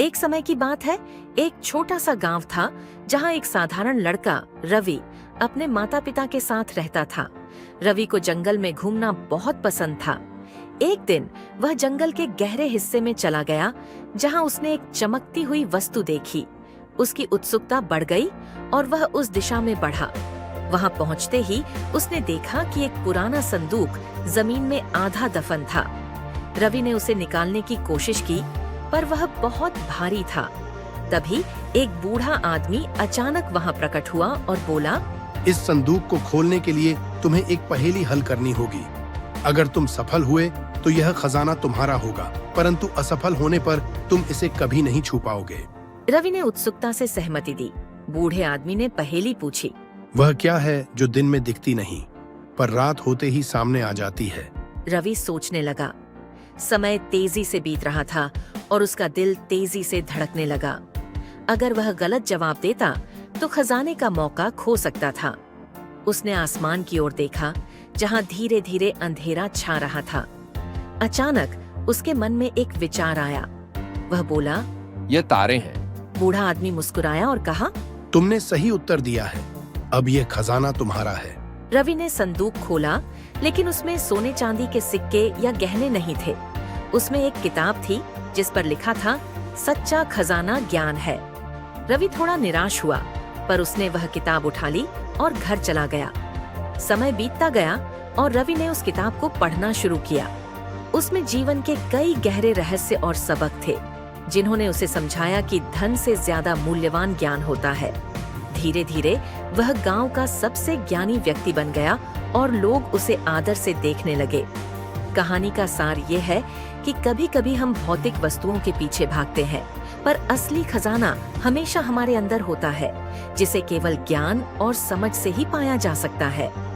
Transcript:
एक समय की बात है, एक छोटा सा गांव था जहां एक साधारण लड़का रवि अपने माता पिता के साथ रहता था। रवि को जंगल में घूमना बहुत पसंद था। एक दिन वह जंगल के गहरे हिस्से में चला गया जहां उसने एक चमकती हुई वस्तु देखी। उसकी उत्सुकता बढ़ गई और वह उस दिशा में बढ़ा। वहां पहुंचते ही उसने देखा कि एक पुराना संदूक जमीन में आधा दफन था। रवि ने उसे निकालने की कोशिश की, पर वह बहुत भारी था। तभी एक बूढ़ा आदमी अचानक वहां प्रकट हुआ और बोला, इस संदूक को खोलने के लिए तुम्हें एक पहेली हल करनी होगी। अगर तुम सफल हुए तो यह खजाना तुम्हारा होगा, परंतु असफल होने पर तुम इसे कभी नहीं छू पाओगे। रवि ने उत्सुकता से सहमति दी। बूढ़े आदमी ने पहेली पूछी, वह क्या है जो दिन में दिखती नहीं पर रात होते ही सामने आ जाती है? रवि सोचने लगा। समय तेजी से बीत रहा था और उसका दिल तेजी से धड़कने लगा। अगर वह गलत जवाब देता तो खजाने का मौका खो सकता था। उसने आसमान की ओर देखा जहां धीरे धीरे अंधेरा छा रहा था। अचानक उसके मन में एक विचार आया। वह बोला, ये तारे हैं। बूढ़ा आदमी मुस्कुराया और कहा, तुमने सही उत्तर दिया है। अब यह खजाना तुम्हारा है। रवि ने संदूक खोला, लेकिन उसमें सोने चांदी के सिक्के या गहने नहीं थे। उसमें एक किताब थी जिस पर लिखा था, सच्चा खजाना ज्ञान है। रवि थोड़ा निराश हुआ, पर उसने वह किताब उठा ली और घर चला गया। समय बीतता गया और रवि ने उस किताब को पढ़ना शुरू किया। उसमें जीवन के कई गहरे रहस्य और सबक थे, जिन्होंने उसे समझाया कि धन से ज्यादा मूल्यवान ज्ञान होता है। धीरे धीरे वह गांव का सबसे ज्ञानी व्यक्ति बन गया और लोग उसे आदर से देखने लगे। कहानी का सार ये है कि कभी-कभी हम भौतिक वस्तुओं के पीछे भागते हैं, पर असली खजाना हमेशा हमारे अंदर होता है, जिसे केवल ज्ञान और समझ से ही पाया जा सकता है।